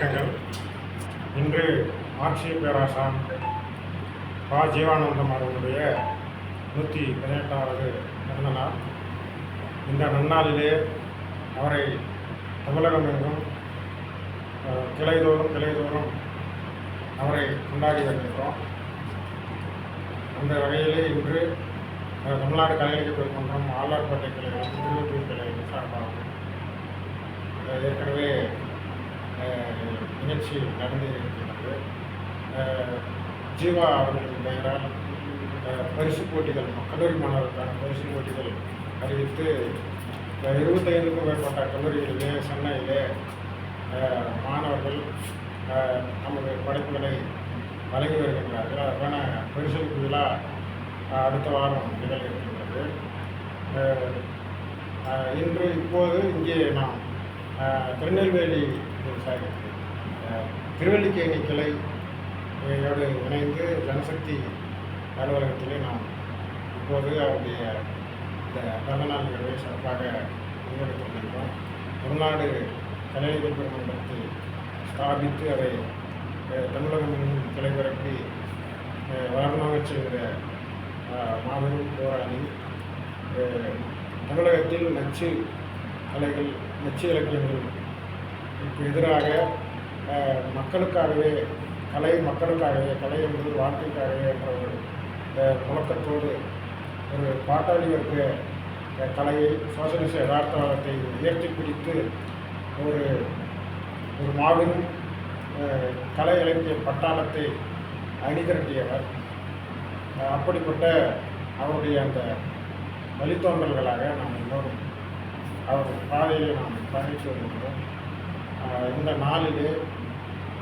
வணக்கங்கள். இன்று ஆட்சிய பேராசான் பா. ஜீவானந்தம் அவர்களுடைய 118வது பிறந்த நாள். இந்த நன்னாளிலே அவரை தமிழகம் எங்கும் கிளைதோறும் அவரை கொண்டாடி வருகின்றோம். அந்த வகையிலே இன்று தமிழ்நாடு கலைஞர் பெருமன்றம் ஆழ்வார்பேட்டை கிளைகளும் திருவள்ளூர் கிளைகளும் சார்பாகும் ஏற்கனவே நிகழ்ச்சி நடந்து இருக்கின்றது. ஜீவா அவர்களின் பெயரால் பரிசு போட்டிகள், கல்லூரி மாணவர்களுக்கான பரிசு போட்டிகள் அறிவித்து 25க்கும் மேற்பட்ட கல்லூரிகளிலே சென்னையிலே மாணவர்கள் நமது படைப்புகளை வழங்கி வருகின்றார்கள். அதற்கான பரிசளிப்பு விழா அடுத்த வாரம் நிகழ இருக்கின்றது. இப்போது இங்கே நாம் திருநெல்வேலி திருவல்லிக்கேணி கிளையோடு இணைந்து ஜனசக்தி அலுவலகத்திலே நாம் இப்போது அவருடைய இந்த பிறந்தநாள் நிகழ்வை சிறப்பாக முன்னெடுத்து கொண்டிருக்கிறோம். தமிழ்நாடு கலைஞர் பெருமன்றத்தை ஸ்தாபித்து அதை தமிழகம் கிளை பரப்பி வளர்மாக செய்கிற மாபெரும் போராளி. தமிழகத்தில் நச்சு இலக்கியங்களுக்கு எதிராக மக்களுக்காகவே கலை என்பது வாழ்க்கைக்காகவே என்ற ஒரு முழக்கத்தோடு ஒரு பாட்டாளி வர்க்க கலையை, சோசலிச யதார்த்தவாதத்தை உயர்த்தி பிடித்து ஒரு மாபெரும் கலை இலக்கிய பட்டாளத்தை அணிதிரட்டியவர். அப்படிப்பட்ட அவருடைய அந்த வழித்தோன்றல்களாக நாம் எல்லோரும் அவர் பாதையை நாம் பயணித்து வருகின்றோம். இந்த நாளிலே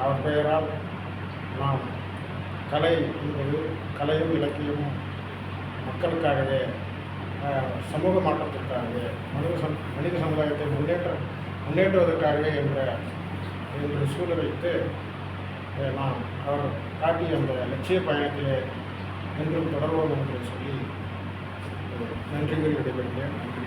அவர் பெயரால் நாம் கலை என்பது கலையும் இலக்கியமும் மக்களுக்காகவே, சமூக மாற்றத்திற்காகவே, மனித சமுதாயத்தை முன்னேற்றுவதற்காகவே என்று சூழ வைத்து நாம் அவர் காட்டிய அந்த லட்சிய பயணத்திலே என்றும் தொடர்வோம் என்று சொல்லி நன்றி கூறி விடைபெறுகிறேன். நன்றி.